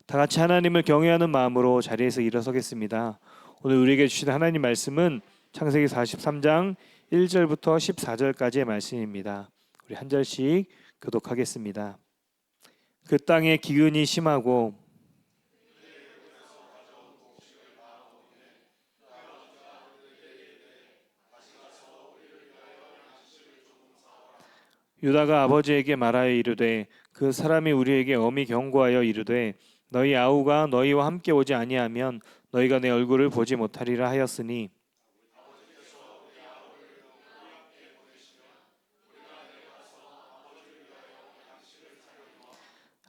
다 같이 하나님을 경외하는 마음으로 자리에서 일어서겠습니다. 오늘 우리에게 주신 하나님 말씀은 창세기 43장 1절부터 14절까지의 말씀입니다. 우리 한 절씩 교독하겠습니다. 그 땅에 기근이 심하고 유다가 아버지에게 말하여 이르되 그 사람이 우리에게 엄히 경고하여 이르되 너희 아우가 너희와 함께 오지 아니하면 너희가 내 얼굴을 보지 못하리라 하였으니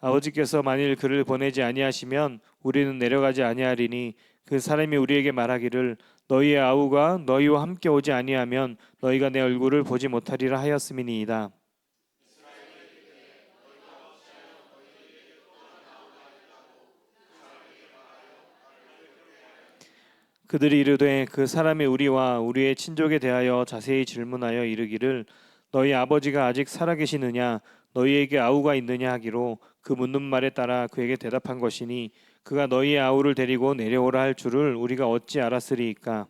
아버지께서 만일 그를 보내지 아니하시면 우리는 내려가지 아니하리니 그 사람이 우리에게 말하기를 너희의 아우가 너희와 함께 오지 아니하면 너희가 내 얼굴을 보지 못하리라 하였음이니이다. 그들이 이르되 그 사람이 우리와 우리의 친족에 대하여 자세히 질문하여 이르기를 너희 아버지가 아직 살아계시느냐 너희에게 아우가 있느냐 하기로 그 묻는 말에 따라 그에게 대답한 것이니 그가 너희의 아우를 데리고 내려오라 할 줄을 우리가 어찌 알았으리이까.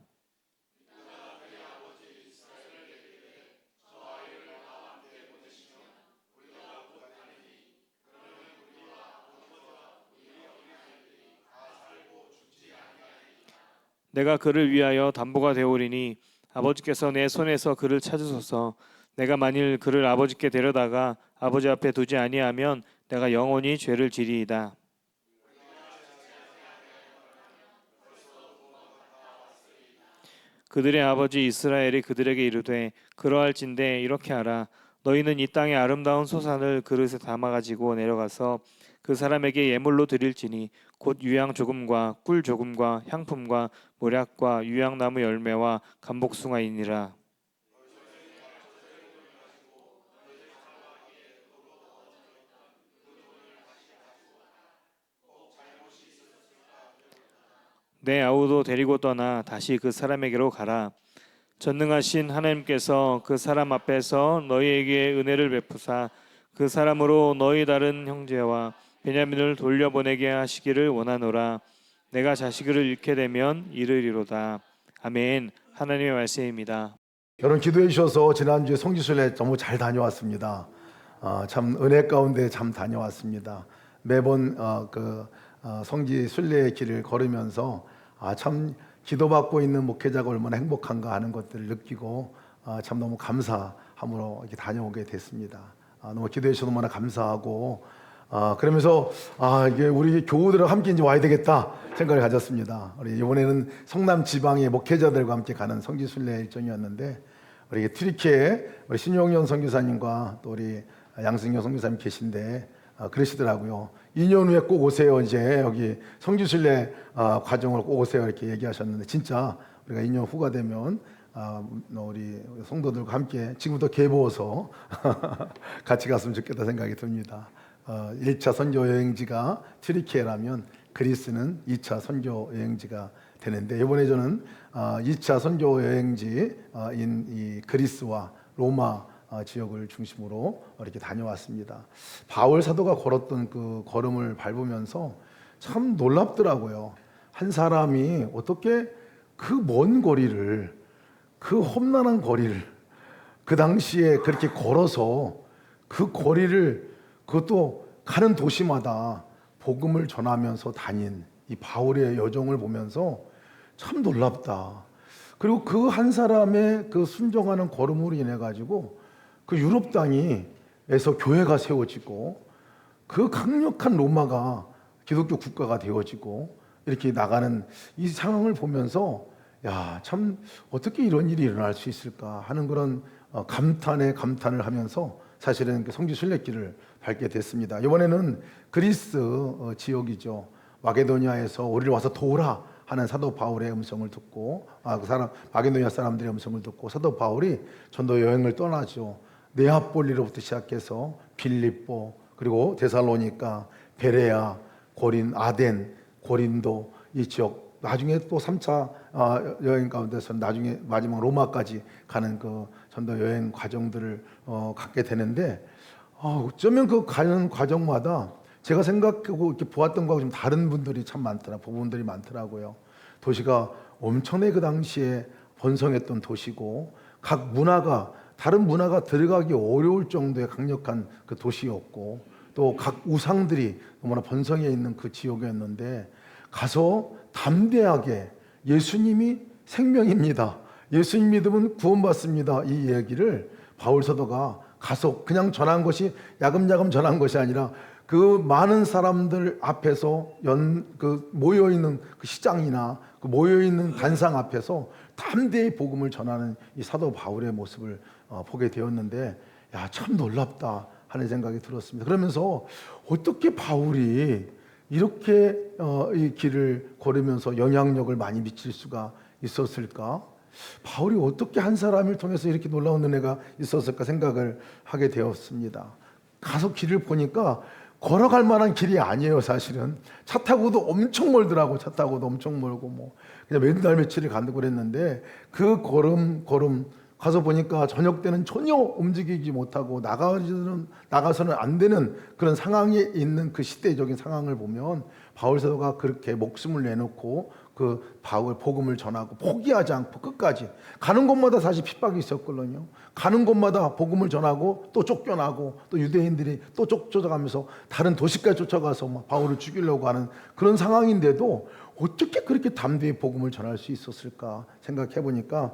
내가 그를 위하여 담보가 되오리니 아버지께서 내 손에서 그를 찾으소서. 내가 만일 그를 아버지께 데려다가 아버지 앞에 두지 아니하면 내가 영원히 죄를 지리이다. 그들의 아버지 이스라엘이 그들에게 이르되 그러할진대 이렇게 하라. 너희는 이 땅의 아름다운 소산을 그릇에 담아 가지고 내려가서 그 사람에게 예물로 드릴지니 곧 유향 조금과 꿀 조금과 향품과 모략과 유향나무 열매와 감복숭아이니라. 내 아우도 데리고 떠나 다시 그 사람에게로 가라. 전능하신 하나님께서 그 사람 앞에서 너희에게 은혜를 베푸사 그 사람으로 너희 다른 형제와 베냐민을 돌려보내게 하시기를 원하노라. 내가 자식을 잃게 되면 이르리로다. 아멘. 하나님의 말씀입니다. 여러분 기도해 주셔서 지난주에 성지순례 너무 잘 다녀왔습니다. 참 은혜 가운데 참 다녀왔습니다. 매번 성지순례의 길을 걸으면서 참 기도받고 있는 목회자가 얼마나 행복한가 하는 것들을 느끼고 참 너무 감사함으로 이렇게 다녀오게 됐습니다. 너무 기도해 주셔서 너무나 감사하고 그러면서 이게 우리 교우들과 함께 이제 와야 되겠다 생각을 가졌습니다. 우리 이번에는 성남 지방의 목회자들과 함께 가는 성지순례 일정이었는데 우리 트리키에 우리 신용현 선교사님과 또 우리 양승현 선교사님 계신데 그러시더라고요. 2년 후에 꼭 오세요. 이제 여기 성지순례 과정을 꼭 오세요. 이렇게 얘기하셨는데 진짜 우리가 2년 후가 되면 우리 성도들과 함께 지금부터 개보어서 같이 갔으면 좋겠다 생각이 듭니다. 1차 선교 여행지가 트리키에라면 그리스는 2차 선교 여행지가 되는데 이번에 저는 2차 선교 여행지인 이 그리스와 로마 지역을 중심으로 이렇게 다녀왔습니다. 바울 사도가 걸었던 그 걸음을 밟으면서 참 놀랍더라고요. 한 사람이 어떻게 그 먼 거리를, 그 험난한 거리를 그 당시에 그렇게 걸어서 그 거리를 그것도 가는 도시마다 복음을 전하면서 다닌 이 바울의 여정을 보면서 참 놀랍다. 그리고 그 한 사람의 그 순종하는 걸음으로 인해 가지고 그 유럽 땅에서 교회가 세워지고 그 강력한 로마가 기독교 국가가 되어지고 이렇게 나가는 이 상황을 보면서 야, 참 어떻게 이런 일이 일어날 수 있을까 하는 그런 감탄을 하면서 사실은 그 성지순례길을 밟게 됐습니다. 이번에는 그리스 지역이죠. 마게도니아에서 우리를 와서 도우라 하는 사도 바울의 음성을 듣고 마게도니아 사람들의 음성을 듣고 사도 바울이 전도 여행을 떠나죠. 네아폴리로부터 시작해서 빌립보 그리고 데살로니가, 베레아, 고린, 아덴, 고린도 이 지역 나중에 또 3차 여행 가운데서 나중에 마지막 로마까지 가는 그 전도 여행 과정들을 갖게 되는데 어쩌면 그 가는 과정마다 제가 생각하고 이렇게 보았던 거하고 좀 다른 분들이 참 많더라, 부분들이 많더라고요. 도시가 엄청나게 그 당시에 번성했던 도시고 각 문화가 다른 문화가 들어가기 어려울 정도의 강력한 그 도시였고 또 각 우상들이 너무나 번성해 있는 그 지역이었는데 가서 담대하게 예수님이 생명입니다. 예수님 믿으면 구원받습니다. 이 얘기를 바울 사도가 가서 그냥 전한 것이 야금야금 전한 것이 아니라 그 많은 사람들 앞에서 모여 있는 그 시장이나 그 모여 있는 단상 앞에서 담대히 복음을 전하는 이 사도 바울의 모습을 보게 되었는데, 야, 참 놀랍다 하는 생각이 들었습니다. 그러면서 어떻게 바울이 이렇게 이 길을 걸으면서 영향력을 많이 미칠 수가 있었을까? 바울이 어떻게 한 사람을 통해서 이렇게 놀라운 은혜가 있었을까 생각을 하게 되었습니다. 가서 길을 보니까 걸어갈 만한 길이 아니에요. 사실은 차 타고도 엄청 멀더라고. 차 타고도 엄청 멀고 뭐 그냥 맨날 며칠을 간다고 그랬는데 그 걸음 가서 보니까 저녁 때는 전혀 움직이지 못하고 나가서는 안 되는 그런 상황에 있는 그 시대적인 상황을 보면 바울 사도가 그렇게 목숨을 내놓고 그 바울 복음을 전하고 포기하지 않고 끝까지 가는 곳마다 사실 핍박이 있었거든요. 가는 곳마다 복음을 전하고 또 쫓겨나고 또 유대인들이 또 쫓아가면서 다른 도시까지 쫓아가서 막 바울을 죽이려고 하는 그런 상황인데도 어떻게 그렇게 담대히 복음을 전할 수 있었을까 생각해 보니까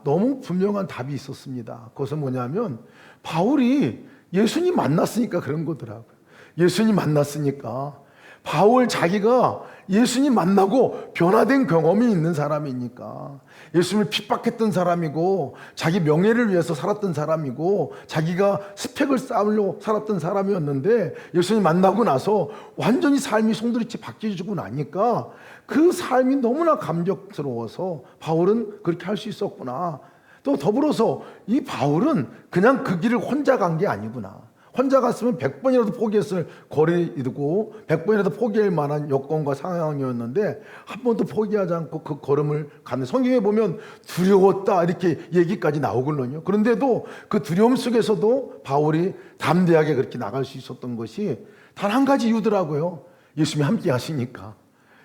너무 분명한 답이 있었습니다. 그것은 뭐냐면 바울이 예수님 만났으니까 그런 거더라고요. 예수님 만났으니까. 바울 자기가 예수님 만나고 변화된 경험이 있는 사람이니까, 예수님을 핍박했던 사람이고 자기 명예를 위해서 살았던 사람이고 자기가 스펙을 쌓으려고 살았던 사람이었는데 예수님 만나고 나서 완전히 삶이 송두리째 바뀌어지고 나니까 그 삶이 너무나 감격스러워서 바울은 그렇게 할 수 있었구나. 또 더불어서 이 바울은 그냥 그 길을 혼자 간 게 아니구나. 혼자 갔으면 100번이라도 포기했을 거리이고 100번이라도 포기할 만한 여건과 상황이었는데 한 번도 포기하지 않고 그 걸음을 가는, 성경에 보면 두려웠다 이렇게 얘기까지 나오거든요. 그런데도 그 두려움 속에서도 바울이 담대하게 그렇게 나갈 수 있었던 것이 단 한 가지 이유더라고요. 예수님이 함께 하시니까.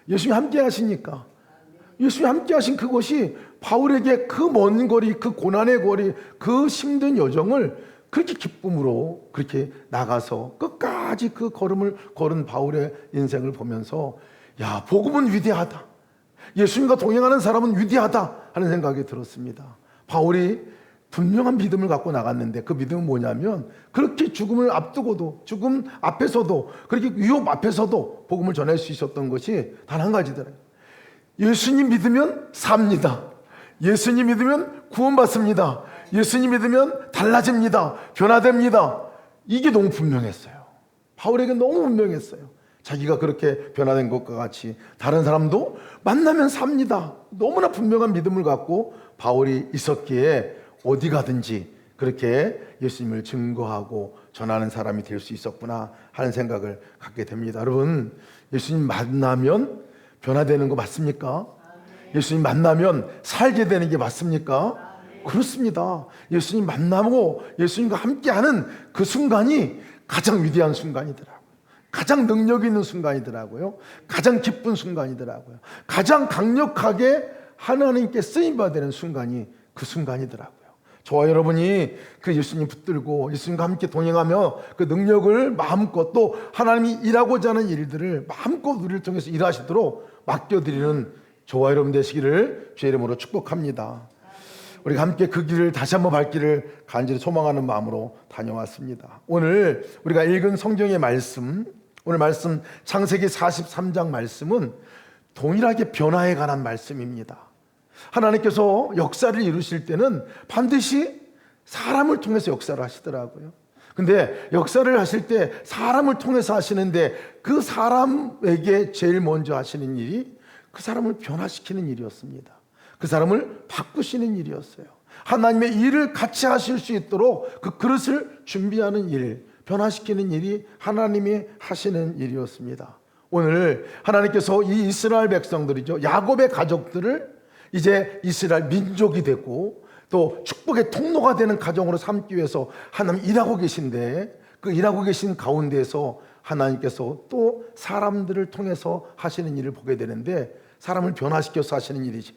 예수님이 함께 하시니까. 예수님이 함께 하신 그것이 바울에게 그 먼 거리, 그 고난의 거리, 그 힘든 여정을 그렇게 기쁨으로 그렇게 나가서 끝까지 그 걸음을 걸은 바울의 인생을 보면서, 야, 복음은 위대하다, 예수님과 동행하는 사람은 위대하다 하는 생각이 들었습니다. 바울이 분명한 믿음을 갖고 나갔는데 그 믿음은 뭐냐면 그렇게 죽음을 앞두고도, 죽음 앞에서도, 그렇게 위협 앞에서도 복음을 전할 수 있었던 것이 단 한 가지더래요. 예수님 믿으면 삽니다. 예수님 믿으면 구원받습니다. 예수님 믿으면 달라집니다. 변화됩니다. 이게 너무 분명했어요. 바울에게 너무 분명했어요. 자기가 그렇게 변화된 것과 같이 다른 사람도 만나면 삽니다. 너무나 분명한 믿음을 갖고 바울이 있었기에 어디 가든지 그렇게 예수님을 증거하고 전하는 사람이 될 수 있었구나 하는 생각을 갖게 됩니다. 여러분, 예수님 만나면 변화되는 거 맞습니까? 예수님 만나면 살게 되는 게 맞습니까? 그렇습니다. 예수님 만나고 예수님과 함께하는 그 순간이 가장 위대한 순간이더라고요. 가장 능력 있는 순간이더라고요. 가장 기쁜 순간이더라고요. 가장 강력하게 하나님께 쓰임받는 순간이 그 순간이더라고요. 저와 여러분이 그 예수님 붙들고 예수님과 함께 동행하며 그 능력을 마음껏, 또 하나님이 일하고자 하는 일들을 마음껏 우리를 통해서 일하시도록 맡겨드리는 저와 여러분 되시기를 주의 이름으로 축복합니다. 우리가 함께 그 길을 다시 한번 밟기를 간절히 소망하는 마음으로 다녀왔습니다. 오늘 우리가 읽은 성경의 말씀, 오늘 말씀 창세기 43장 말씀은 동일하게 변화에 관한 말씀입니다. 하나님께서 역사를 이루실 때는 반드시 사람을 통해서 역사를 하시더라고요. 근데 역사를 하실 때 사람을 통해서 하시는데 그 사람에게 제일 먼저 하시는 일이 그 사람을 변화시키는 일이었습니다. 그 사람을 바꾸시는 일이었어요. 하나님의 일을 같이 하실 수 있도록 그 그릇을 준비하는 일, 변화시키는 일이 하나님이 하시는 일이었습니다. 오늘 하나님께서 이 이스라엘 백성들이죠, 야곱의 가족들을 이제 이스라엘 민족이 되고 또 축복의 통로가 되는 가정으로 삼기 위해서 하나님 일하고 계신데, 그 일하고 계신 가운데에서 하나님께서 또 사람들을 통해서 하시는 일을 보게 되는데, 사람을 변화시켜서 하시는 일이죠.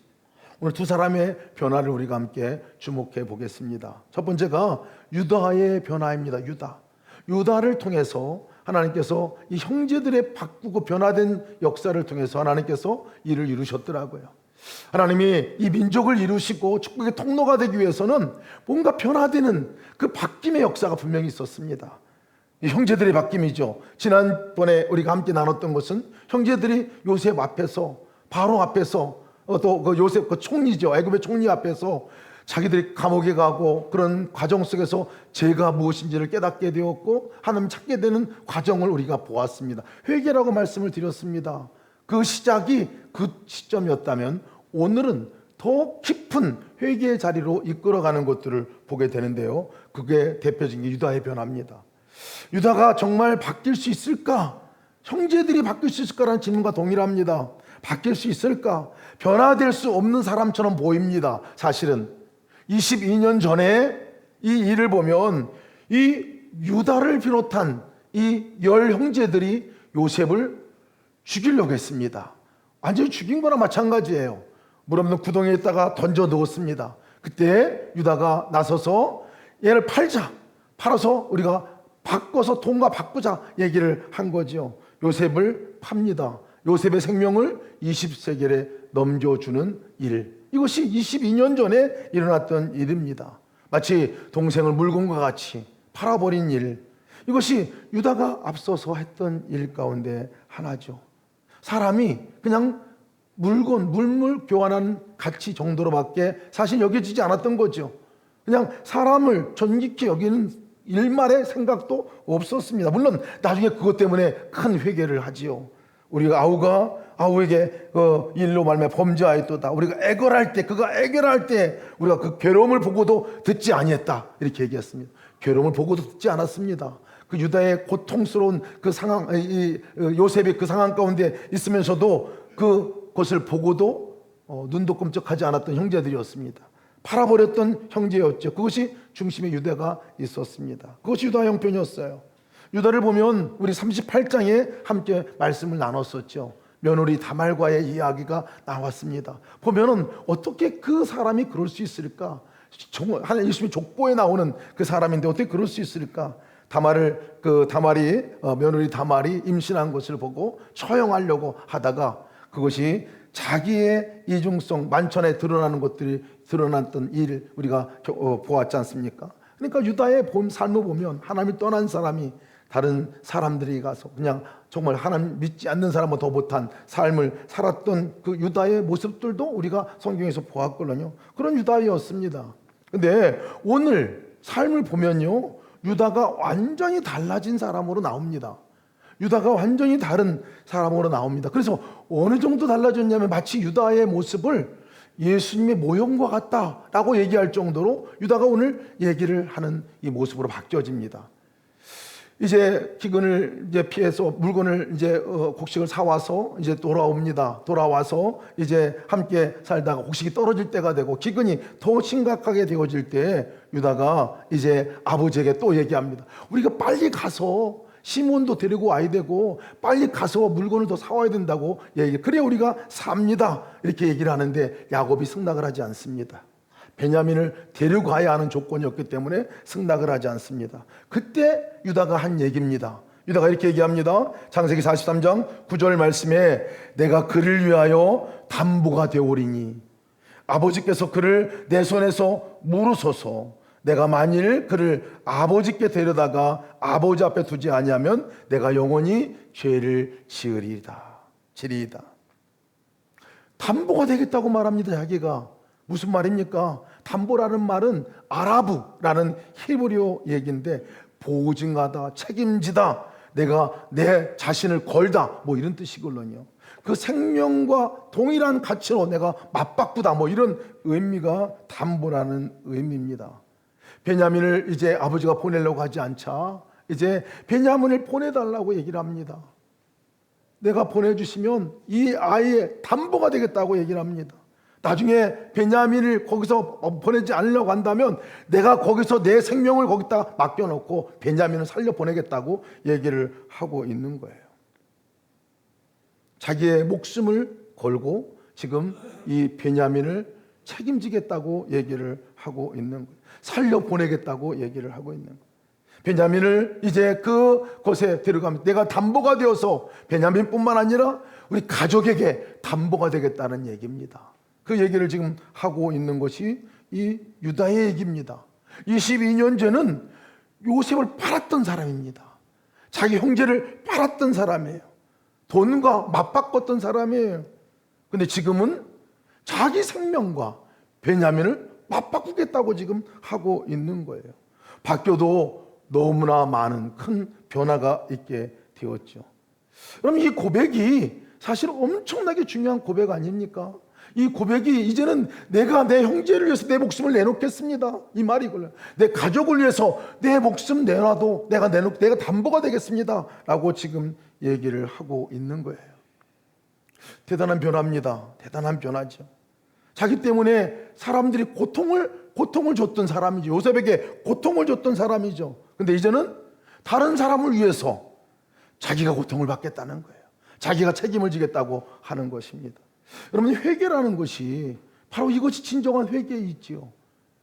오늘 두 사람의 변화를 우리가 함께 주목해 보겠습니다. 첫 번째가 유다의 변화입니다. 유다를 통해서 하나님께서 이 형제들의 바꾸고 변화된 역사를 통해서 하나님께서 일을 이루셨더라고요. 하나님이 이 민족을 이루시고 축복의 통로가 되기 위해서는 뭔가 변화되는 그 바뀜의 역사가 분명히 있었습니다. 이 형제들의 바뀜이죠. 지난번에 우리가 함께 나눴던 것은 형제들이 요셉 앞에서, 바로 앞에서, 또 그 요셉 그 총리죠, 애굽의 총리 앞에서 자기들이 감옥에 가고 그런 과정 속에서 죄가 무엇인지를 깨닫게 되었고 하나님 찾게 되는 과정을 우리가 보았습니다. 회개라고 말씀을 드렸습니다. 그 시작이 그 시점이었다면 오늘은 더 깊은 회개의 자리로 이끌어가는 것들을 보게 되는데요, 그게 대표적인 게 유다의 변화입니다. 유다가 정말 바뀔 수 있을까? 형제들이 바뀔 수 있을까라는 질문과 동일합니다. 바뀔 수 있을까? 변화될 수 없는 사람처럼 보입니다. 사실은 22년 전에 이 일을 보면 이 유다를 비롯한 이 10 형제들이 요셉을 죽이려고 했습니다. 완전히 죽인 거나 마찬가지예요. 물 없는 구덩이에 있다가 던져 넣었습니다. 그때 유다가 나서서 얘를 팔아서 우리가 바꿔서 돈과 바꾸자 얘기를 한 거죠. 요셉을 팝니다. 요셉의 생명을 20세겔에 넘겨주는 일, 이것이 22년 전에 일어났던 일입니다. 마치 동생을 물건과 같이 팔아버린 일, 이것이 유다가 앞서서 했던 일 가운데 하나죠. 사람이 그냥 물물 교환하는 가치 정도로밖에 사실 여겨지지 않았던 거죠. 그냥 사람을 존귀히 여기는 일말의 생각도 없었습니다. 물론 나중에 그것 때문에 큰 회개를 하지요. 우리가 아우에게 일로 말미암아 범죄하였도다. 우리가 애걸할 때, 그가 애결할 때 우리가 그 괴로움을 보고도 듣지 아니했다, 이렇게 얘기했습니다. 괴로움을 보고도 듣지 않았습니다. 그 유다의 고통스러운 그 상황, 요셉이 그 상황 가운데 있으면서도 그것을 보고도 눈도 끔찍하지 않았던 형제들이었습니다. 팔아버렸던 형제였죠. 그것이 중심에 유다가 있었습니다. 그것이 유다 형편이었어요. 유다를 보면 우리 38장에 함께 말씀을 나눴었죠. 며느리 다말과의 이야기가 나왔습니다. 보면은 어떻게 그 사람이 그럴 수 있을까? 하나님 예수님이 족보에 나오는 그 사람인데 어떻게 그럴 수 있을까? 며느리 다말이 임신한 것을 보고 처형하려고 하다가 그것이 자기의 이중성 만천에 드러나는 것들이 드러났던 일 우리가 보았지 않습니까? 그러니까 유다의 삶을 보면 하나님이 떠난 사람이 다른 사람들이 가서 그냥 정말 하나님 믿지 않는 사람은 더 못한 삶을 살았던 그 유다의 모습들도 우리가 성경에서 보았거든요. 그런 유다였습니다. 근데 오늘 삶을 보면요, 유다가 완전히 달라진 사람으로 나옵니다. 유다가 완전히 다른 사람으로 나옵니다. 그래서 어느 정도 달라졌냐면 마치 유다의 모습을 예수님의 모형과 같다라고 얘기할 정도로 유다가 오늘 얘기를 하는 이 모습으로 바뀌어집니다. 이제 기근을 이제 피해서 물건을 이제 곡식을 사와서 이제 돌아옵니다. 돌아와서 이제 함께 살다가 곡식이 떨어질 때가 되고 기근이 더 심각하게 되어질 때 유다가 이제 아버지에게 또 얘기합니다. 우리가 빨리 가서 시몬도 데리고 와야 되고 빨리 가서 물건을 더 사와야 된다고 그래 우리가 삽니다, 이렇게 얘기를 하는데 야곱이 승낙을 하지 않습니다. 베냐민을 데려가야 하는 조건이었기 때문에 승낙을 하지 않습니다. 그때 유다가 한 얘기입니다. 유다가 이렇게 얘기합니다. 창세기 43장 9절 말씀에 내가 그를 위하여 담보가 되오리니 아버지께서 그를 내 손에서 물으소서. 내가 만일 그를 아버지께 데려다가 아버지 앞에 두지 아니하면 내가 영원히 죄를 지으리이다. 담보가 되겠다고 말합니다. 자기가 무슨 말입니까? 담보라는 말은 아라브라는 히브리어 얘기인데 보증하다, 책임지다, 내가 내 자신을 걸다, 뭐 이런 뜻이거든요. 그 생명과 동일한 가치로 내가 맞바꾸다, 뭐 이런 의미가 담보라는 의미입니다. 베냐민을 이제 아버지가 보내려고 하지 않자 이제 베냐민을 보내달라고 얘기를 합니다. 내가 보내주시면 이 아이의 담보가 되겠다고 얘기를 합니다. 나중에 베냐민을 거기서 보내지 않으려고 한다면 내가 거기서 내 생명을 거기다 맡겨놓고 베냐민을 살려 보내겠다고 얘기를 하고 있는 거예요. 자기의 목숨을 걸고 지금 이 베냐민을 책임지겠다고 얘기를 하고 있는 거예요. 살려 보내겠다고 얘기를 하고 있는 거예요. 베냐민을 이제 그곳에 데려가면 내가 담보가 되어서 베냐민뿐만 아니라 우리 가족에게 담보가 되겠다는 얘기입니다. 그 얘기를 지금 하고 있는 것이 이 유다의 얘기입니다. 22년 전은 요셉을 팔았던 사람입니다. 자기 형제를 팔았던 사람이에요. 돈과 맞바꿨던 사람이에요. 근데 지금은 자기 생명과 베냐민을 맞바꾸겠다고 지금 하고 있는 거예요. 바뀌어도 너무나 많은 큰 변화가 있게 되었죠. 그럼 이 고백이 사실 엄청나게 중요한 고백 아닙니까? 이 고백이 이제는 내가 내 형제를 위해서 내 목숨을 내놓겠습니다. 이 말이 이거예요. 내 가족을 위해서 내 목숨 내놔도 내가 담보가 되겠습니다. 라고 지금 얘기를 하고 있는 거예요. 대단한 변화입니다. 대단한 변화죠. 자기 때문에 사람들이 고통을 줬던 사람이죠. 요셉에게 고통을 줬던 사람이죠. 근데 이제는 다른 사람을 위해서 자기가 고통을 받겠다는 거예요. 자기가 책임을 지겠다고 하는 것입니다. 여러분, 회개라는 것이 바로 이것이 진정한 회개이지요.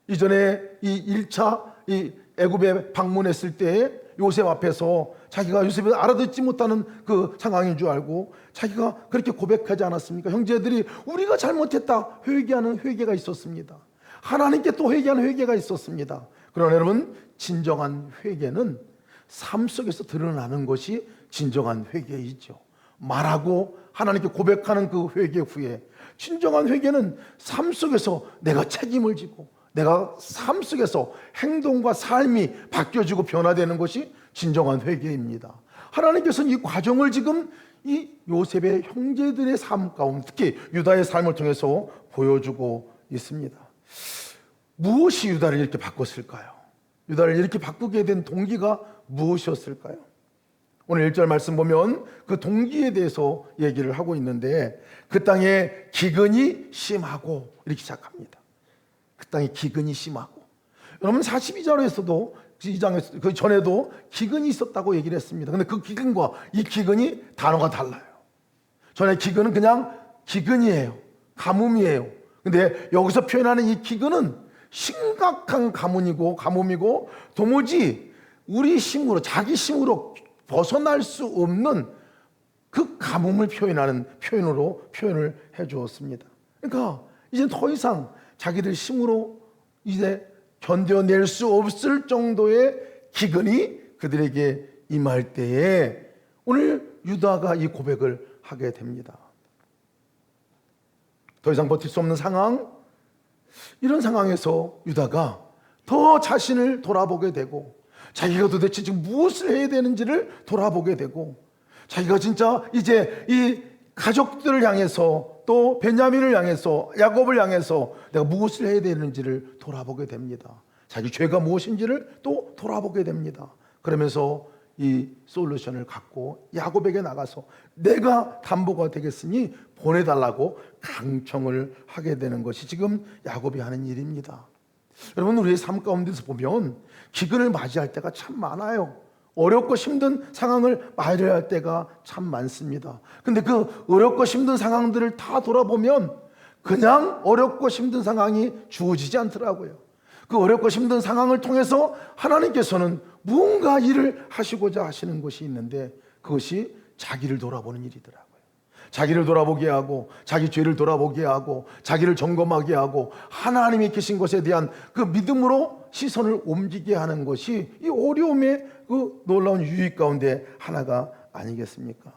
이전에 이 1차 이 애굽에 방문했을 때 요셉 앞에서 자기가 요셉을 알아듣지 못하는 그 상황인 줄 알고 자기가 그렇게 고백하지 않았습니까? 형제들이 우리가 잘못했다 회개하는 회개가 있었습니다. 하나님께 또 회개하는 회개가 있었습니다. 그러나 여러분, 진정한 회개는 삶 속에서 드러나는 것이 진정한 회개이죠. 말하고 하나님께 고백하는 그 회개 후에 진정한 회개는 삶 속에서 내가 책임을 지고 내가 삶 속에서 행동과 삶이 바뀌어지고 변화되는 것이 진정한 회개입니다. 하나님께서는 이 과정을 지금 이 요셉의 형제들의 삶 가운데 특히 유다의 삶을 통해서 보여주고 있습니다. 무엇이 유다를 이렇게 바꿨을까요? 유다를 이렇게 바꾸게 된 동기가 무엇이었을까요? 오늘 1절 말씀 보면 그 동기에 대해서 얘기를 하고 있는데 그 땅에 기근이 심하고 이렇게 시작합니다. 그 땅에 기근이 심하고. 여러분 42절에서도 그 전에도 기근이 있었다고 얘기를 했습니다. 근데 그 기근과 이 기근이 단어가 달라요. 전에 기근은 그냥 기근이에요. 가뭄이에요. 근데 여기서 표현하는 이 기근은 심각한 가뭄이고 도무지 우리 힘으로 자기 힘으로 벗어날 수 없는 그 가뭄을 표현하는 표현을 해 주었습니다. 그러니까 이제 더 이상 자기들 힘으로 이제 견뎌낼 수 없을 정도의 기근이 그들에게 임할 때에 오늘 유다가 이 고백을 하게 됩니다. 더 이상 버틸 수 없는 상황, 이런 상황에서 유다가 더 자신을 돌아보게 되고 자기가 도대체 지금 무엇을 해야 되는지를 돌아보게 되고 자기가 진짜 이제 이 가족들을 향해서 또 베냐민을 향해서 야곱을 향해서 내가 무엇을 해야 되는지를 돌아보게 됩니다. 자기 죄가 무엇인지를 또 돌아보게 됩니다. 그러면서 이 솔루션을 갖고 야곱에게 나가서 내가 담보가 되겠으니 보내달라고 강청을 하게 되는 것이 지금 야곱이 하는 일입니다. 여러분, 우리의 삶 가운데서 보면 기근을 맞이할 때가 참 많아요. 어렵고 힘든 상황을 맞이할 때가 참 많습니다. 근데 그 어렵고 힘든 상황들을 다 돌아보면 그냥 어렵고 힘든 상황이 주어지지 않더라고요. 그 어렵고 힘든 상황을 통해서 하나님께서는 무언가 일을 하시고자 하시는 것이 있는데 그것이 자기를 돌아보는 일이더라고요. 자기를 돌아보게 하고 자기 죄를 돌아보게 하고 자기를 점검하게 하고 하나님이 계신 것에 대한 그 믿음으로 시선을 옮기게 하는 것이 이 어려움의 그 놀라운 유익 가운데 하나가 아니겠습니까?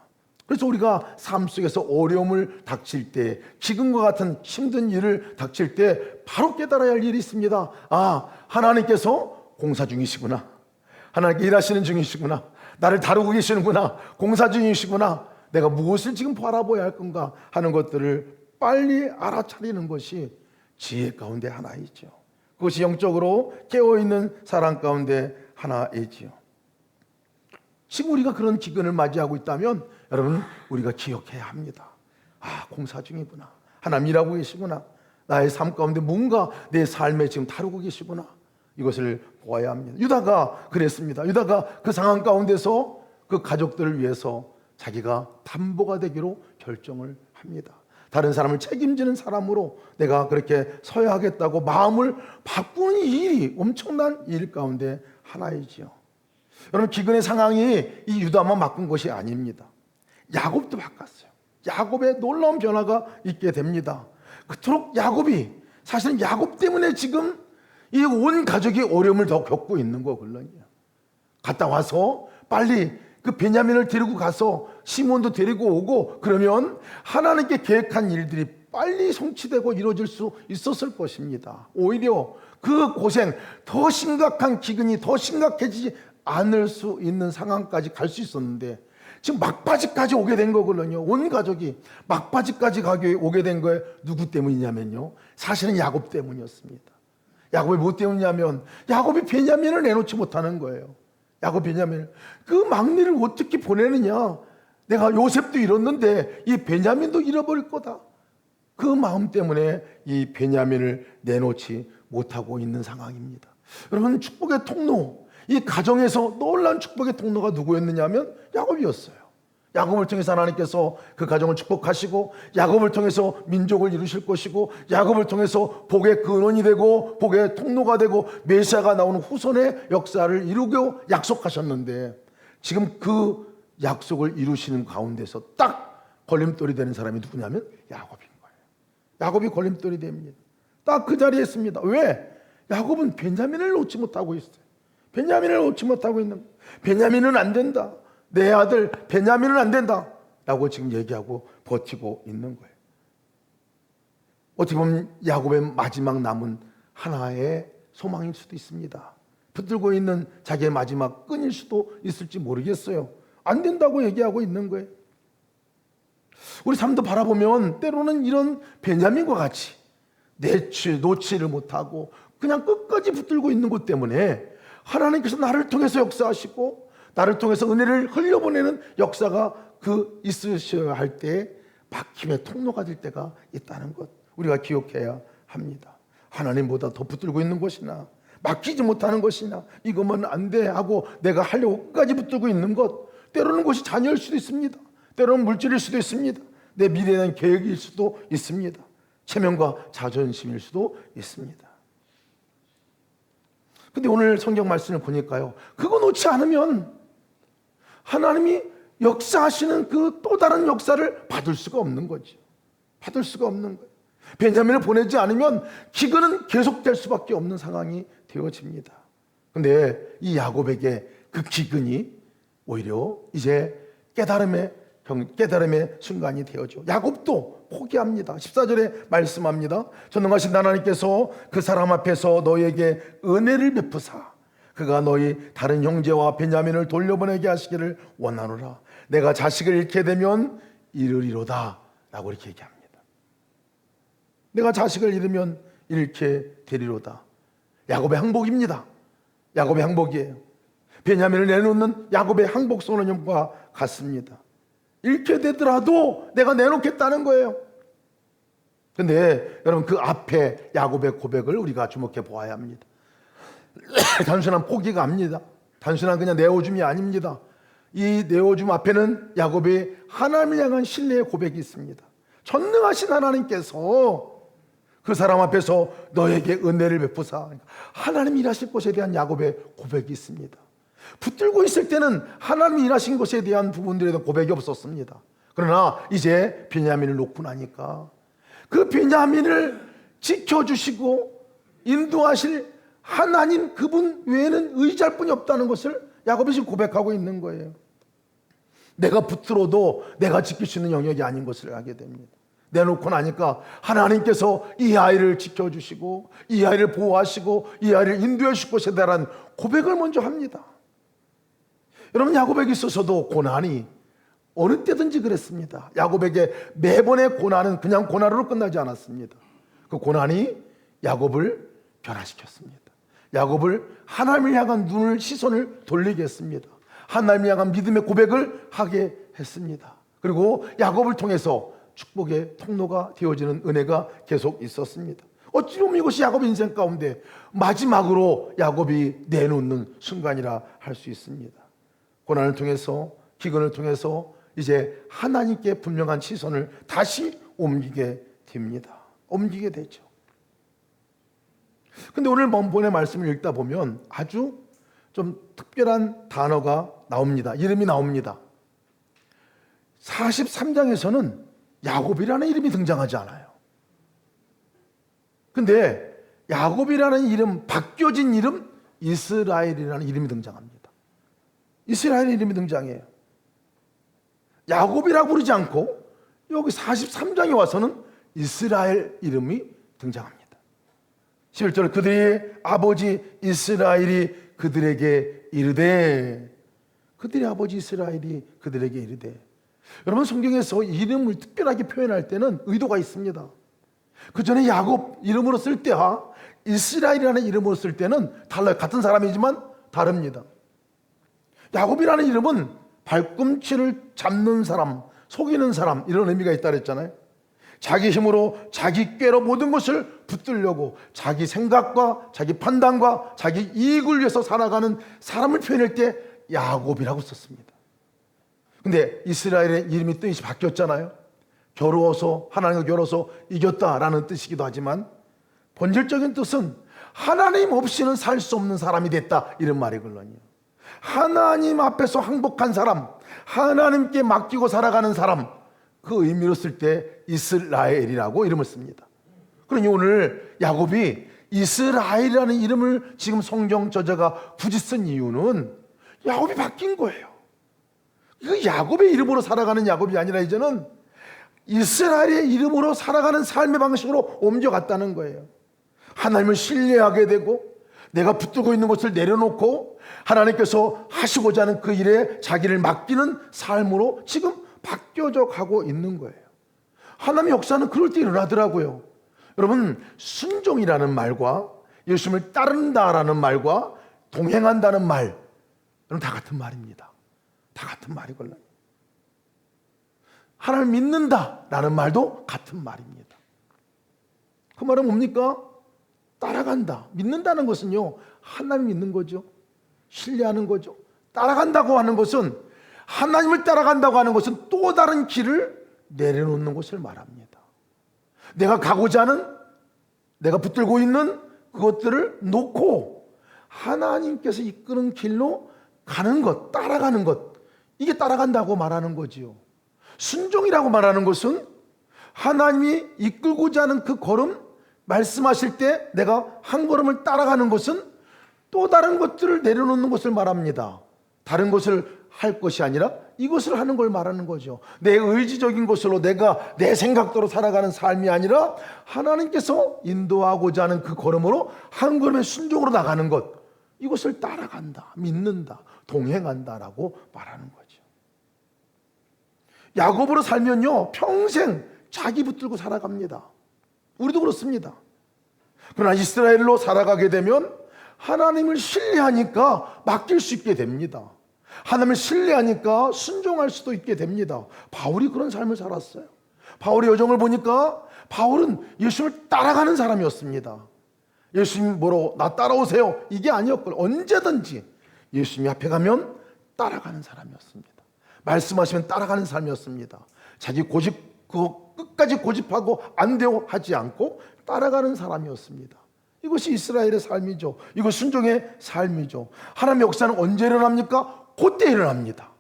그래서 우리가 삶 속에서 어려움을 닥칠 때 지금과 같은 힘든 일을 닥칠 때 바로 깨달아야 할 일이 있습니다. 아, 하나님께서 공사 중이시구나. 하나님께 일하시는 중이시구나. 나를 다루고 계시는구나. 공사 중이시구나. 내가 무엇을 지금 바라봐야 할 건가 하는 것들을 빨리 알아차리는 것이 지혜 가운데 하나이죠. 그것이 영적으로 깨어있는 사람 가운데 하나이지요. 지금 우리가 그런 기근을 맞이하고 있다면 여러분, 우리가 기억해야 합니다. 아, 공사 중이구나. 하나님 일하고 계시구나. 나의 삶 가운데 뭔가 내 삶에 지금 다루고 계시구나. 이것을 보아야 합니다. 유다가 그랬습니다. 유다가 그 상황 가운데서 그 가족들을 위해서 자기가 담보가 되기로 결정을 합니다. 다른 사람을 책임지는 사람으로 내가 그렇게 서야 하겠다고 마음을 바꾸는 일이 엄청난 일 가운데 하나이지요. 여러분, 기근의 상황이 이 유다만 바꾼 것이 아닙니다. 야곱도 바꿨어요. 야곱의 놀라운 변화가 있게 됩니다. 그토록 야곱이, 사실은 야곱 때문에 지금 이 온 가족이 어려움을 더 겪고 있는 거거든요. 갔다 와서 빨리 그 베냐민을 데리고 가서 시몬도 데리고 오고 그러면 하나님께 계획한 일들이 빨리 성취되고 이루어질 수 있었을 것입니다. 오히려 그 고생, 더 심각한 기근이 더 심각해지지 않을 수 있는 상황까지 갈 수 있었는데 지금 막바지까지 오게 된 거거든요. 온 가족이 막바지까지 오게 된 거에 누구 때문이냐면요, 사실은 야곱 때문이었습니다. 야곱이 뭐 때문이냐면 야곱이 베냐민을 내놓지 못하는 거예요. 야곱 베냐민을, 그 막내를 어떻게 보내느냐, 내가 요셉도 잃었는데 이 베냐민도 잃어버릴 거다. 그 마음 때문에 이 베냐민을 내놓지 못하고 있는 상황입니다. 여러분, 축복의 통로, 이 가정에서 놀라운 축복의 통로가 누구였느냐 하면 야곱이었어요. 야곱을 통해서 하나님께서 그 가정을 축복하시고, 야곱을 통해서 민족을 이루실 것이고, 야곱을 통해서 복의 근원이 되고 복의 통로가 되고 메시아가 나오는 후손의 역사를 이루고 약속하셨는데, 지금 그 약속을 이루시는 가운데서 딱 걸림돌이 되는 사람이 누구냐면 야곱인 거예요. 야곱이 걸림돌이 됩니다. 딱 그 자리에 있습니다. 왜? 야곱은 베냐민을 놓지 못하고 있어요. 베냐민을 놓지 못하고 있는 거예요. 베냐민은 안 된다, 내 아들 베냐민은 안 된다 라고 지금 얘기하고 버티고 있는 거예요. 어떻게 보면 야곱의 마지막 남은 하나의 소망일 수도 있습니다. 붙들고 있는 자기의 마지막 끈일 수도 있을지 모르겠어요. 안 된다고 얘기하고 있는 거예요. 우리 삶도 바라보면 때로는 이런 베냐민과 같이 놓지를 못하고 그냥 끝까지 붙들고 있는 것 때문에 하나님께서 나를 통해서 역사하시고 나를 통해서 은혜를 흘려보내는 역사가 있으셔야 할 때 막힘의 통로가 될 때가 있다는 것, 우리가 기억해야 합니다. 하나님보다 더 붙들고 있는 것이나 막히지 못하는 것이나 이것만 안 돼 하고 내가 하려고 끝까지 붙들고 있는 것, 때로는 그것이 자녀일 수도 있습니다. 때로는 물질일 수도 있습니다. 내 미래에 대한 계획일 수도 있습니다. 체면과 자존심일 수도 있습니다. 근데 오늘 성경 말씀을 보니까요, 그거 놓지 않으면 하나님이 역사하시는 그 또 다른 역사를 받을 수가 없는 거죠. 받을 수가 없는 거예요. 베냐민을 보내지 않으면 기근은 계속될 수밖에 없는 상황이 되어집니다. 근데 이 야곱에게 그 기근이 오히려 이제 깨달음의 순간이 되어져. 야곱도 포기합니다. 14절에 말씀합니다. 전능하신 하나님께서 그 사람 앞에서 너에게 은혜를 베푸사 그가 너희 다른 형제와 베냐민을 돌려보내게 하시기를 원하노라. 내가 자식을 잃게 되면 이르리로다 라고 이렇게 얘기합니다. 내가 자식을 잃으면 잃게 되리로다. 야곱의 항복입니다. 야곱의 항복이에요. 베냐민을 내놓는 야곱의 항복 선언과 같습니다. 잃게 되더라도 내가 내놓겠다는 거예요. 근데 여러분, 그 앞에 야곱의 고백을 우리가 주목해 보아야 합니다. 단순한 포기가 아닙니다. 단순한 그냥 내어줌이 아닙니다. 이 내어줌 앞에는 야곱의 하나님을 향한 신뢰의 고백이 있습니다. 전능하신 하나님께서 그 사람 앞에서 너에게 은혜를 베푸사, 하나님이 일하실 것에 대한 야곱의 고백이 있습니다. 붙들고 있을 때는 하나님이 일하신 것에 대한 부분들에 대한 고백이 없었습니다. 그러나 이제 베냐민을 놓고 나니까 그 베냐민을 지켜주시고 인도하실 하나님, 그분 외에는 의지할 분이 없다는 것을 야곱이 지금 고백하고 있는 거예요. 내가 붙들어도 내가 지킬 수 있는 영역이 아닌 것을 알게 됩니다. 내놓고 나니까 하나님께서 이 아이를 지켜주시고 이 아이를 보호하시고 이 아이를 인도해 주실 것에 대한 고백을 먼저 합니다. 여러분, 야곱에게 있어서도 고난이 어느 때든지 그랬습니다. 야곱에게 매번의 고난은 그냥 고난으로 끝나지 않았습니다. 그 고난이 야곱을 변화시켰습니다. 야곱을 하나님을 향한 시선을 돌리게 했습니다. 하나님을 향한 믿음의 고백을 하게 했습니다. 그리고 야곱을 통해서 축복의 통로가 되어지는 은혜가 계속 있었습니다. 어찌 보면 이것이 야곱의 인생 가운데 마지막으로 야곱이 내놓는 순간이라 할 수 있습니다. 고난을 통해서, 기근을 통해서 이제 하나님께 분명한 시선을 다시 옮기게 됩니다. 옮기게 되죠. 근데 오늘 본문의 말씀을 읽다 보면 아주 좀 특별한 단어가 나옵니다. 이름이 나옵니다. 43장에서는 야곱이라는 이름이 등장하지 않아요. 근데 야곱이라는 이름, 바뀌어진 이름, 이스라엘이라는 이름이 등장합니다. 이스라엘 이름이 등장해요. 야곱이라고 부르지 않고 여기 43장에 와서는 이스라엘 이름이 등장합니다. 11절, 그들의 아버지 이스라엘이 그들에게 이르되, 그들의 아버지 이스라엘이 그들에게 이르되. 여러분, 성경에서 이름을 특별하게 표현할 때는 의도가 있습니다. 그 전에 야곱 이름으로 쓸 때와 이스라엘이라는 이름으로 쓸 때는 달라요. 같은 사람이지만 다릅니다. 야곱이라는 이름은 발꿈치를 잡는 사람, 속이는 사람, 이런 의미가 있다 그랬잖아요. 자기 힘으로, 자기 꾀로 모든 것을 붙들려고 자기 생각과 자기 판단과 자기 이익을 위해서 살아가는 사람을 표현할 때 야곱이라고 썼습니다. 근데 이스라엘의 이름이 뜻이 바뀌었잖아요. 겨루어서, 하나님과 겨루어서 이겼다라는 뜻이기도 하지만 본질적인 뜻은 하나님 없이는 살 수 없는 사람이 됐다, 이런 말이거든요. 하나님 앞에서 항복한 사람, 하나님께 맡기고 살아가는 사람, 그 의미로 쓸 때 이스라엘이라고 이름을 씁니다. 그러니 오늘 야곱이 이스라엘이라는 이름을 지금 성경 저자가 굳이 쓴 이유는 야곱이 바뀐 거예요. 이거 야곱의 이름으로 살아가는 야곱이 아니라 이제는 이스라엘의 이름으로 살아가는 삶의 방식으로 옮겨갔다는 거예요. 하나님을 신뢰하게 되고 내가 붙들고 있는 것을 내려놓고 하나님께서 하시고자 하는 그 일에 자기를 맡기는 삶으로 지금 바뀌어져 가고 있는 거예요. 하나님의 역사는 그럴 때 일어나더라고요. 여러분, 순종이라는 말과 예수님을 따른다라는 말과 동행한다는 말, 여러분 다 같은 말입니다. 다 같은 말이걸요. 하나님을 믿는다라는 말도 같은 말입니다. 그 말은 뭡니까? 따라간다. 믿는다는 것은요, 하나님 믿는 거죠. 신뢰하는 거죠. 따라간다고 하는 것은, 하나님을 따라간다고 하는 것은 또 다른 길을 내려놓는 것을 말합니다. 내가 가고자 하는, 내가 붙들고 있는 그것들을 놓고 하나님께서 이끄는 길로 가는 것, 따라가는 것, 이게 따라간다고 말하는 거지요. 순종이라고 말하는 것은 하나님이 이끌고자 하는 그 걸음, 말씀하실 때 내가 한 걸음을 따라가는 것은 또 다른 것들을 내려놓는 것을 말합니다. 다른 것을 할 것이 아니라 이것을 하는 걸 말하는 거죠. 내 의지적인 것으로 내가 내 생각대로 살아가는 삶이 아니라 하나님께서 인도하고자 하는 그 걸음으로 한 걸음의 순종으로 나가는 것, 이것을 따라간다, 믿는다, 동행한다라고 말하는 거죠. 야곱으로 살면요, 평생 자기 붙들고 살아갑니다. 우리도 그렇습니다. 그러나 이스라엘로 살아가게 되면 하나님을 신뢰하니까 맡길 수 있게 됩니다. 하나님을 신뢰하니까 순종할 수도 있게 됩니다. 바울이 그런 삶을 살았어요. 바울의 여정을 보니까 바울은 예수님을 따라가는 사람이었습니다. 예수님 뭐로 나 따라오세요, 이게 아니었고 언제든지 예수님 앞에 가면 따라가는 사람이었습니다. 말씀하시면 따라가는 삶이었습니다. 자기 고집, 그거 끝까지 고집하고 안 돼요 하지 않고 따라가는 사람이었습니다. 이것이 이스라엘의 삶이죠. 이거 순종의 삶이죠. 하나님의 역사는 언제 일어납니까? 그때 일어납니다.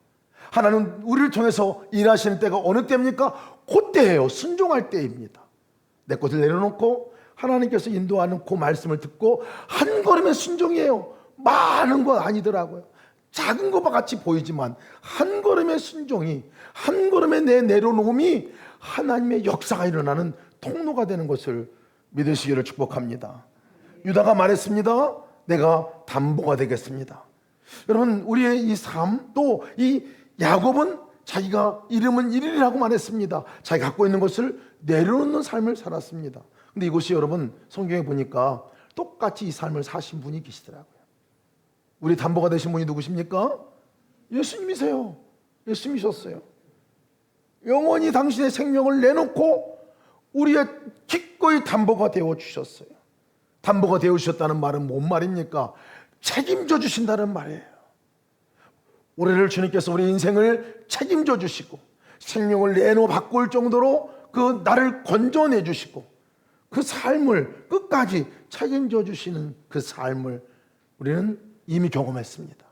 하나님 우리를 통해서 일하시는 때가 어느 때입니까? 그때예요. 순종할 때입니다. 내 것을 내려놓고 하나님께서 인도하는 그 말씀을 듣고 한 걸음의 순종이에요. 많은 건 아니더라고요. 작은 것과 같이 보이지만 한 걸음의 순종이, 한 걸음의 내 내려놓음이 하나님의 역사가 일어나는 통로가 되는 것을 믿으시기를 축복합니다. 유다가 말했습니다. 내가 담보가 되겠습니다. 여러분, 우리의 이 삶, 또 이 야곱은 자기가 이름은 1일이라고 말했습니다. 자기가 갖고 있는 것을 내려놓는 삶을 살았습니다. 근데 이것이 여러분 성경에 보니까 똑같이 이 삶을 사신 분이 계시더라고요. 우리 담보가 되신 분이 누구십니까? 예수님이세요. 예수님이셨어요. 영원히 당신의 생명을 내놓고 우리의 기꺼이 담보가 되어 주셨어요. 담보가 되어 주셨다는 말은 뭔 말입니까? 책임져 주신다는 말이에요. 올해를 주님께서 우리 인생을 책임져 주시고 생명을 내놓아 바꿀 정도로 그 나를 건져내 주시고 그 삶을 끝까지 책임져 주시는 그 삶을 우리는 이미 경험했습니다.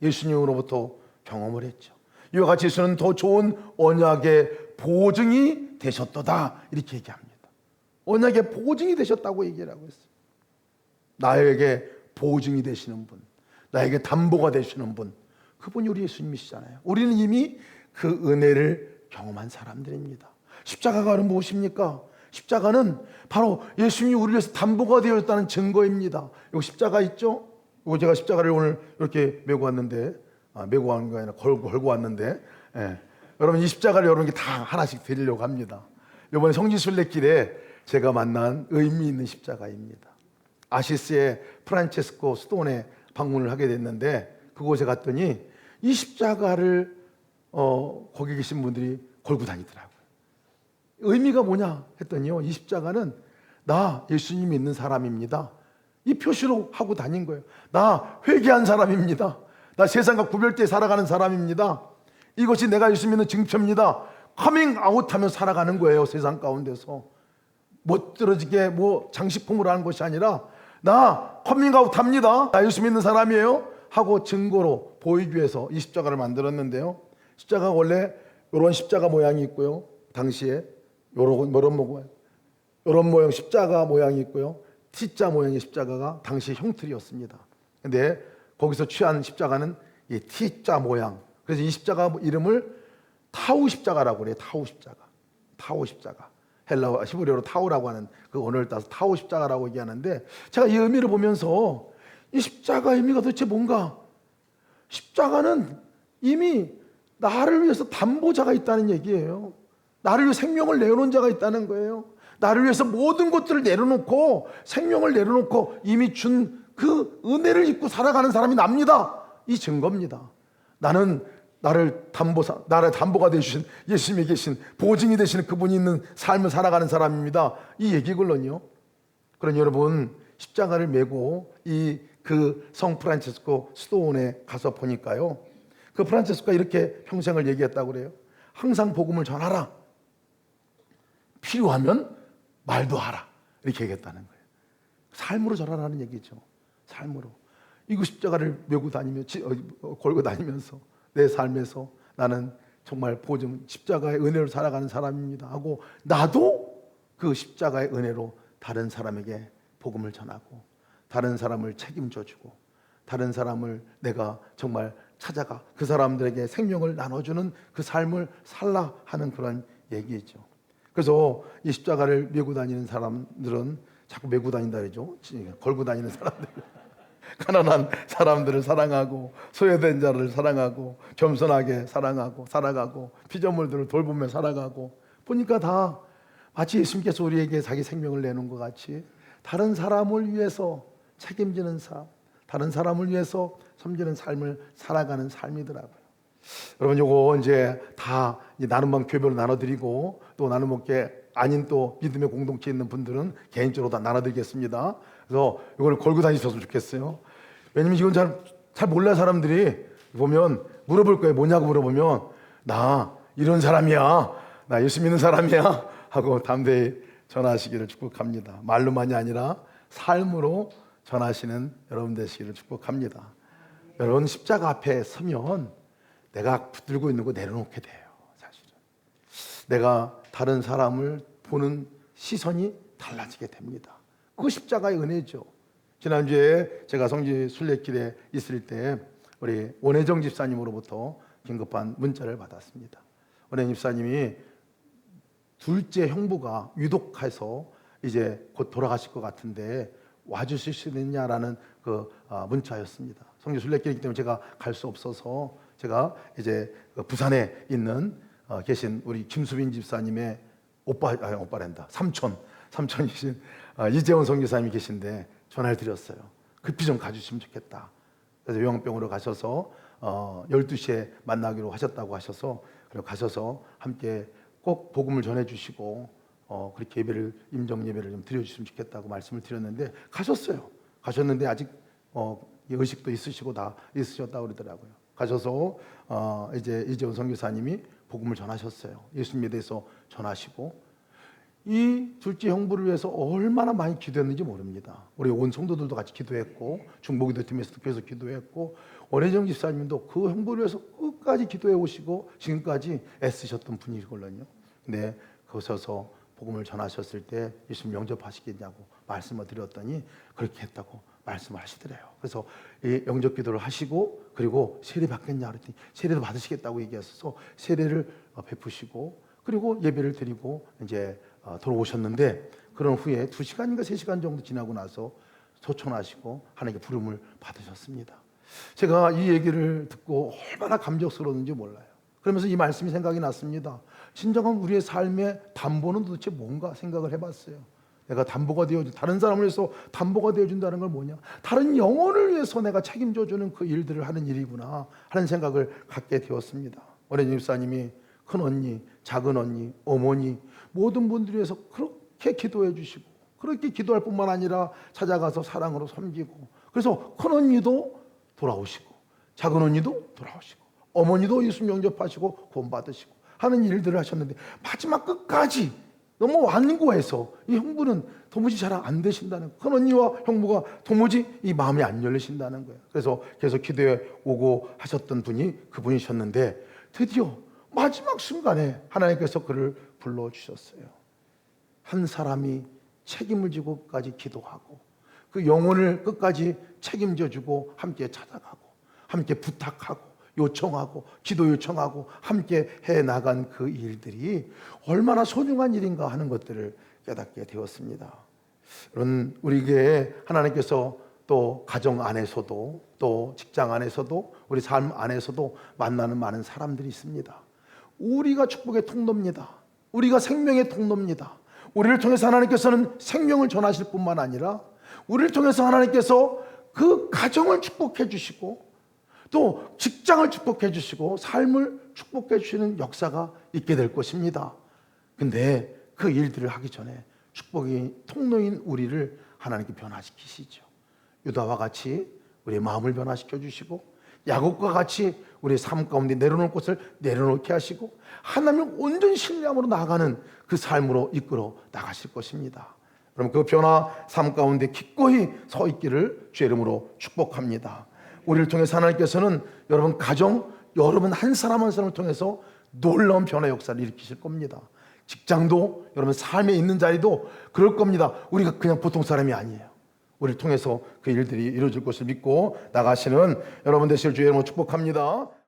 예수님으로부터 경험을 했죠. 이와 같이 예수는 더 좋은 언약의 보증이 되셨도다 이렇게 얘기합니다. 언약의 보증이 되셨다고 얘기를 하고 있어요. 나에게 보증이 되시는 분, 나에게 담보가 되시는 분, 그분이 우리 예수님이시잖아요. 우리는 이미 그 은혜를 경험한 사람들입니다. 십자가가 무엇입니까? 십자가는 바로 예수님이 우리를 위해서 담보가 되었다는 증거입니다. 여기 십자가 있죠? 이거 제가 십자가를 오늘 이렇게 메고 왔는데, 메고 왔는 게 아니라 걸고 왔는데, 예. 여러분 이 십자가를 여러분께 다 하나씩 드리려고 합니다. 이번에 성지순례길에 제가 만난 의미 있는 십자가입니다. 아시스의 프란체스코 스톤에 방문을 하게 됐는데 그곳에 갔더니 이 십자가를 거기 계신 분들이 걸고 다니더라고요. 의미가 뭐냐 했더니요, 이 십자가는 나 예수님 믿는 사람입니다, 이 표시로 하고 다닌 거예요. 나 회개한 사람입니다, 나 세상과 구별되어 살아가는 사람입니다, 이것이 내가 예수 믿는 증표입니다. 커밍아웃하며 살아가는 거예요. 세상 가운데서 멋들어지게 뭐 장식품으로 하는 것이 아니라 나 커밍아웃합니다, 나 예수 믿는 사람이에요 하고 증거로 보이기 위해서 이 십자가를 만들었는데요. 십자가가 원래 이런 십자가 모양이 있고요, 당시에 이런 모양 십자가 모양이 있고요, T자 모양의 십자가가 당시 형틀이었습니다. 근데 거기서 취한 십자가는 이 T자 모양, 그래서 이 십자가 이름을 타우 십자가라고 그래요. 타우 십자가. 헬라어 히브리어로 타우라고 하는 그 언어를 따서 타우 십자가라고 얘기하는데, 제가 이 의미를 보면서 이 십자가의 의미가 도대체 뭔가? 십자가는 이미 나를 위해서 담보자가 있다는 얘기예요. 나를 위해 생명을 내놓은 자가 있다는 거예요. 나를 위해서 모든 것들을 내려놓고 생명을 내려놓고 이미 준 그 은혜를 입고 살아가는 사람이 납니다. 이 증거입니다. 나는 나를 담보가 되주신 예수님이 계신 보증이 되시는 그분이 있는 삶을 살아가는 사람입니다. 이 얘기걸로요. 그러니 여러분 십자가를 메고 이 그 성 프란체스코 수도원에 가서 보니까요, 그 프란체스코가 이렇게 평생을 얘기했다고 그래요. 항상 복음을 전하라, 필요하면 말도 하라, 이렇게 얘기했다는 거예요. 삶으로 전하라는 얘기죠. 삶으로. 이거 십자가를 메고 걸고 다니면서 내 삶에서 나는 정말 보증 십자가의 은혜로 살아가는 사람입니다 하고, 나도 그 십자가의 은혜로 다른 사람에게 복음을 전하고 다른 사람을 책임져 주고 다른 사람을 내가 정말 찾아가 그 사람들에게 생명을 나눠주는 그 삶을 살라 하는 그런 얘기죠. 그래서 이 십자가를 메고 다니는 사람들은 자꾸 메고 다닌다 그러죠. 걸고 다니는 사람들, 가난한 사람들을 사랑하고 소외된 자를 사랑하고 겸손하게 사랑하고 살아가고 피조물들을 돌보며 살아가고, 보니까 다 마치 예수님께서 우리에게 자기 생명을 내놓은 것 같이 다른 사람을 위해서 책임지는 삶, 다른 사람을 위해서 섬기는 삶을 살아가는 삶이더라고요. 여러분 요거 이제 다 나눔방 교회별로 나눠드리고, 또 나눔목회 아닌 또 믿음의 공동체에 있는 분들은 개인적으로 다 나눠드리겠습니다. 그래서 이걸 걸고 다니셨으면 좋겠어요. 왜냐면 이건 잘 몰라. 사람들이 보면 물어볼 거예요. 뭐냐고 물어보면 나 이런 사람이야, 나 예수 믿는 사람이야 하고 담대히 전하시기를 축복합니다. 말로만이 아니라 삶으로 전하시는 여러분 되시기를 축복합니다. 여러분 십자가 앞에 서면 내가 붙들고 있는 거 내려놓게 돼요. 사실은 내가 다른 사람을 보는 시선이 달라지게 됩니다. 그거 십자가의 은혜죠. 지난주에 제가 성지 순례길에 있을 때 우리 원혜정 집사님으로부터 긴급한 문자를 받았습니다. 원혜정 집사님이 둘째 형부가 위독해서 이제 곧 돌아가실 것 같은데 와주실 수 있느냐라는 그 문자였습니다. 성지 순례길이기 때문에 제가 갈 수 없어서 제가 이제 부산에 있는 계신 우리 김수빈 집사님의 오빠란다 삼촌이신 이재원 선교사님이 계신데 전화를 드렸어요. 급히 좀 가주시면 좋겠다. 그래서 요양병으로 가셔서 12시에 만나기로 하셨다고 하셔서 그리고 가셔서 함께 꼭 복음을 전해주시고 그렇게 예배를 임정 예배를 좀 드려주시면 좋겠다고 말씀을 드렸는데 가셨어요. 가셨는데 아직 의식도 있으시고 다 있으셨다고 그러더라고요. 가셔서 이제 이재원 선교사님이 복음을 전하셨어요. 예수님에 대해서 전하시고 이 둘째 형부를 위해서 얼마나 많이 기도했는지 모릅니다. 우리 온 성도들도 같이 기도했고 중보기도팀에서도 계속 기도했고 원혜정 집사님도 그 형부를 위해서 끝까지 기도해 오시고 지금까지 애쓰셨던 분이거든요. 근데 거기서 복음을 전하셨을 때 예수님 영접하시겠냐고 말씀을 드렸더니 그렇게 했다고 말씀을 하시더래요. 그래서 이 영접 기도를 하시고 그리고 세례 받겠냐 그랬더니 세례도 받으시겠다고 얘기하셔서 세례를 베푸시고 그리고 예배를 드리고 이제 돌아오셨는데 그런 후에 2시간인가 3시간 정도 지나고 나서 소천하시고 하나님께 부름을 받으셨습니다. 제가 이 얘기를 듣고 얼마나 감격스러웠는지 몰라요. 그러면서 이 말씀이 생각이 났습니다. 진정한 우리의 삶의 담보는 도대체 뭔가 생각을 해봤어요. 내가 담보가 되어준 다른 사람을 위해서 담보가 되어준다는 걸 뭐냐? 다른 영혼을 위해서 내가 책임져주는 그 일들을 하는 일이구나 하는 생각을 갖게 되었습니다. 원혜진 집사님이 큰 언니, 작은 언니, 어머니 모든 분들을 위해서 그렇게 기도해 주시고 그렇게 기도할 뿐만 아니라 찾아가서 사랑으로 섬기고 그래서 큰 언니도 돌아오시고 작은 언니도 돌아오시고 어머니도 예수님 영접하시고 구원받으시고 하는 일들을 하셨는데 마지막 끝까지 너무 완고해서 이 형부는 도무지 잘 안 되신다는 큰 언니와 형부가 도무지 이 마음이 안 열리신다는 거예요. 그래서 계속 기도해 오고 하셨던 분이 그분이셨는데 드디어 마지막 순간에 하나님께서 그를 불러주셨어요. 한 사람이 책임을 지고 끝까지 기도하고 그 영혼을 끝까지 책임져주고 함께 찾아가고 함께 부탁하고 요청하고 기도 요청하고 함께 해나간 그 일들이 얼마나 소중한 일인가 하는 것들을 깨닫게 되었습니다. 여러분 우리 교회에 하나님께서 또 가정 안에서도 또 직장 안에서도 우리 삶 안에서도 만나는 많은 사람들이 있습니다. 우리가 축복의 통로입니다. 우리가 생명의 통로입니다. 우리를 통해서 하나님께서는 생명을 전하실 뿐만 아니라 우리를 통해서 하나님께서 그 가정을 축복해 주시고 또 직장을 축복해 주시고 삶을 축복해 주시는 역사가 있게 될 것입니다. 근데 그 일들을 하기 전에 축복의 통로인 우리를 하나님께 변화시키시죠. 유다와 같이 우리의 마음을 변화시켜 주시고 야곱과 같이 우리의 삶 가운데 내려놓을 것을 내려놓게 하시고 하나님을 온전히 신뢰함으로 나아가는 그 삶으로 이끌어 나가실 것입니다. 그럼 그 변화 삶 가운데 기꺼이 서 있기를 주의 이름으로 축복합니다. 우리를 통해서 하나님께서는 여러분 가정, 여러분 한 사람 한 사람을 통해서 놀라운 변화 역사를 일으키실 겁니다. 직장도 여러분 삶에 있는 자리도 그럴 겁니다. 우리가 그냥 보통 사람이 아니에요. 우리를 통해서 그 일들이 이루어질 것을 믿고 나가시는 여러분 되실 주의 이름으로 축복합니다.